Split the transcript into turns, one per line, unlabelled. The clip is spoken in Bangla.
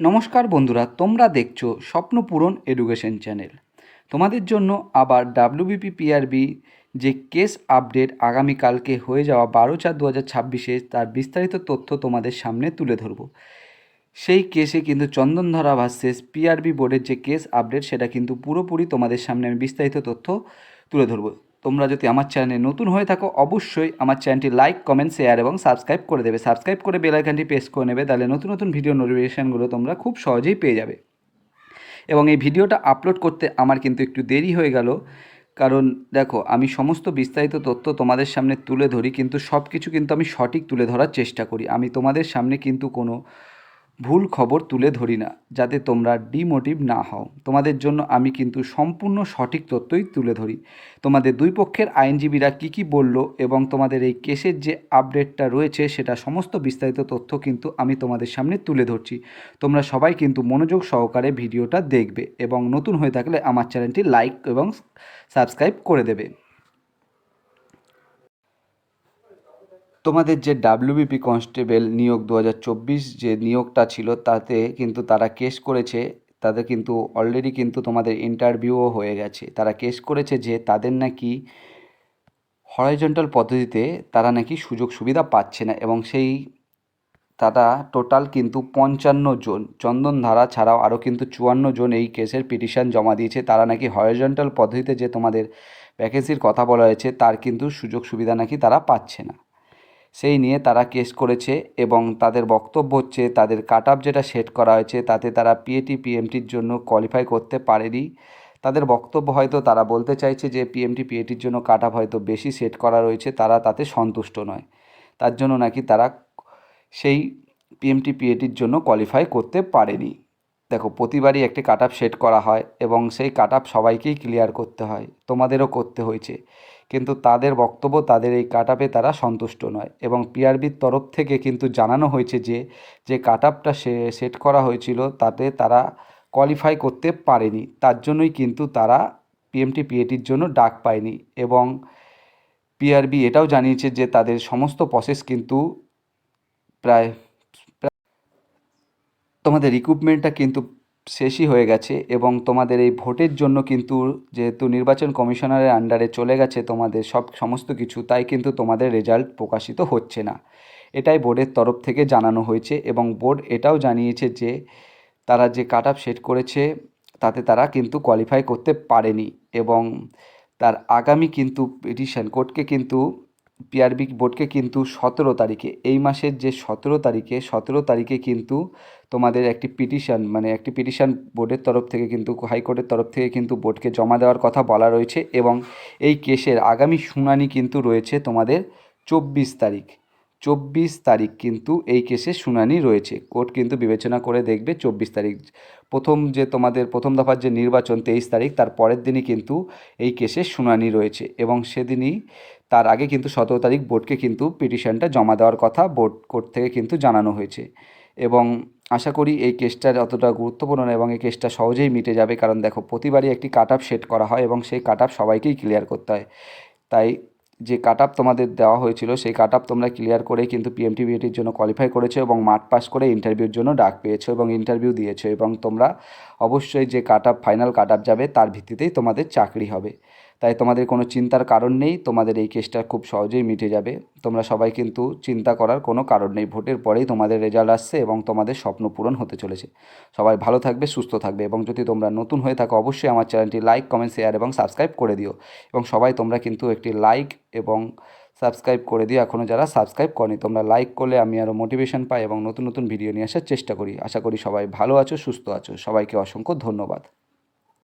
নমস্কার বন্ধুরা, তোমরা দেখছো স্বপ্নপূরণ এডুকেশন চ্যানেল। তোমাদের জন্য আবার ডাব্লিউবিপি পিআরবি যে কেস আপডেট আগামীকালকে হয়ে যাওয়া 12/4/2026 তার বিস্তারিত তথ্য তোমাদের সামনে তুলে ধরব। সেই কেসে কিন্তু চন্দনধারা ভার্সেস পিআরবি বোর্ডের যে কেস আপডেট সেটা কিন্তু পুরোপুরি তোমাদের সামনে আমি বিস্তারিত তথ্য তুলে ধরব। তোমরা যদি আমার চ্যানেলে নতুন হয়ে থাকো অবশ্যই আমার চ্যানেলটি লাইক, কমেন্ট, শেয়ার এবং সাবস্ক্রাইব করে দেবে। সাবস্ক্রাইব করে বেল আইকনটি প্রেস করে নেবে, তাহলে নতুন নতুন ভিডিও নোটিফিকেশানগুলো তোমরা খুব সহজেই পেয়ে যাবে। এবং এই ভিডিওটা আপলোড করতে আমার কিন্তু একটু দেরি হয়ে গেল, কারণ দেখো আমি সমস্ত বিস্তারিত তথ্য তোমাদের সামনে তুলে ধরি, কিন্তু সব কিছু কিন্তু আমি সঠিক তুলে ধরার চেষ্টা করি। আমি তোমাদের সামনে কিন্তু কোনো ভুল খবর তুলে ধরি না, যাতে তোমরা ডিমোটিভ না হও। তোমাদের জন্য আমি কিন্তু সম্পূর্ণ সঠিক তথ্যই তুলে ধরি। তোমাদের দুই পক্ষের আইনজীবীরা কী বলল এবং তোমাদের এই কেসের যে আপডেটটা রয়েছে সেটা সমস্ত বিস্তারিত তথ্য কিন্তু আমি তোমাদের সামনে তুলে ধরছি। তোমরা সবাই কিন্তু মনোযোগ সহকারে ভিডিওটা দেখবে এবং নতুন হয়ে থাকলে আমার চ্যানেলটি লাইক এবং সাবস্ক্রাইব করে দেবে। তোমাদের যে ডাব্লিউবিপি কনস্টেবল নিয়োগ 2024 যে নিয়োগটা ছিল তাতে কিন্তু তারা কেস করেছে। তাদের কিন্তু অলরেডি কিন্তু তোমাদের ইন্টারভিউও হয়ে গেছে। তারা কেস করেছে যে তাদের নাকি হরাইজন্টাল পদ্ধতিতে তারা নাকি সুযোগ সুবিধা পাচ্ছে না, এবং সেই তারা টোটাল কিন্তু 55 জন, চন্দনধারা ছাড়াও আরও কিন্তু 54 জন এই কেসের পিটিশন জমা দিয়েছে। তারা নাকি হরাইজন্টাল পদ্ধতিতে যে তোমাদের ভ্যাকেন্সির কথা বলা হয়েছে তার কিন্তু সুযোগ সুবিধা নাকি তারা পাচ্ছে না। সেই নিয়ে তারা কেস করেছে এবং তাদের বক্তব্য হচ্ছে তাদের কাট অফ যেটা সেট করা হয়েছে তাতে তারা পিএটি পিএমটির জন্য কোয়ালিফাই করতে পারেনি। তাদের বক্তব্য হয়তো তারা বলতে চাইছে যে পিএমটি পিএটির জন্য কাট অফ হয়তো বেশি সেট করা রয়েছে, তারা তাতে সন্তুষ্ট নয়। তার জন্য নাকি তারা সেই পিএমটি পিএটির জন্য কোয়ালিফাই করতে পারেনি। দেখো, প্রতিবারই একটি কাট অফ সেট করা হয় এবং সেই কাট অফ সবাইকেই ক্লিয়ার করতে হয়, তোমাদেরও করতে হয়েছে, কিন্তু তাদের বক্তব্য তাদের এই কাট আপে তারা সন্তুষ্ট নয়। এবং পিআরবির তরফ থেকে কিন্তু জানানো হয়েছে যে যে কাট আপটা সেট করা হয়েছিল তাতে তারা কোয়ালিফাই করতে পারেনি, তার জন্যই কিন্তু তারা পিএমটি পিএটির জন্য ডাক পায়নি। এবং পিআরবি এটাও জানিয়েছে যে তাদের সমস্ত প্রসেস কিন্তু প্রায় তোমাদের রিক্রুটমেন্টটা কিন্তু শেষই হয়ে গেছে, এবং তোমাদের এই ভোটের জন্য কিন্তু যেহেতু নির্বাচন কমিশনারের আন্ডারে চলে গেছে তোমাদের সমস্ত কিছু, তাই কিন্তু তোমাদের রেজাল্ট প্রকাশিত হচ্ছে না। এটাই বোর্ডের তরফ থেকে জানানো হয়েছে। এবং বোর্ড এটাও জানিয়েছে যে তারা যে কাট অফ সেট করেছে তাতে তারা কিন্তু কোয়ালিফাই করতে পারেনি, এবং তার আগামী কিন্তু পিটিশন কোর্টকে কিন্তু পিআরবি বোর্ডকে কিন্তু 17 তারিখে, এই মাসের যে 17 তারিখে কিন্তু তোমাদের একটি পিটিশন একটি পিটিশন বোর্ডের তরফ থেকে কিন্তু হাইকোর্টের তরফ থেকে কিন্তু বোর্ডকে জমা দেওয়ার কথা বলা রয়েছে। এবং এই কেসের আগামী শুনানি কিন্তু রয়েছে তোমাদের 24 তারিখ। 24 তারিখ কিন্তু এই কেসের শুনানি রয়েছে। কোর্ট কিন্তু বিবেচনা করে দেখবে 24 তারিখ। তোমাদের প্রথম দফার যে নির্বাচন 23 তারিখ, তার পরের দিনই কিন্তু এই কেসের শুনানি রয়েছে, এবং সেদিনই তার আগে কিন্তু 17 তারিখ বোর্ডকে কিন্তু পিটিশনটা জমা দেওয়ার কথা বোর্ড কোর্ট থেকে কিন্তু জানানো হয়েছে। এবং আশা করি এই কেসটার অতটা গুরুত্বপূর্ণ নয় এবং এই কেসটা সহজেই মিটে যাবে, কারণ দেখো প্রতিবারই একটি কাট অফ সেট করা হয় এবং সেই কাট অফ সবাইকেই ক্লিয়ার করতে হয়। তাই যে কাট অফ তোমাদের দেওয়া হয়েছিল সেই কাট অফ তোমরা ক্লিয়ার করেই কিন্তু পিএমটি বিএটির জন্য কোয়ালিফাই করেছো এবং মাঠ পাস করে ইন্টারভিউর জন্য ডাক পেয়েছো এবং ইন্টারভিউ দিয়েছো, এবং তোমরা অবশ্যই যে cut off final cut off যাবে তার ভিত্তিতেই তোমাদের চাকরি হবে। তাই তোমাদের কোনো চিন্তার কারণ নেই, তোমাদের এই কেসটা খুব সহজেই মিটে যাবে। তোমরা সবাই কিন্তু চিন্তা করার কোনো কারণ নেই, ভোটের পরেই তোমাদের রেজাল্ট আসছে এবং তোমাদের স্বপ্ন পূরণ হতে চলেছে। সবাই ভালো থাকবে, সুস্থ থাকবে, এবং যদি তোমরা নতুন হয়ে থাকো অবশ্যই আমার চ্যানেলটি লাইক, কমেন্ট, শেয়ার এবং সাবস্ক্রাইব করে দিও। এবং সবাই তোমরা কিন্তু একটি লাইক এবং সাবস্ক্রাইব করে দিও এখনও যারা সাবস্ক্রাইব করনি। তোমরা লাইক করলে আমি আরও মোটিভেশন পাই এবং নতুন নতুন ভিডিও নিয়ে আসার চেষ্টা করি। আশা করি সবাই ভালো আছো, সুস্থ আছো। সবাইকে অসংখ্য ধন্যবাদ।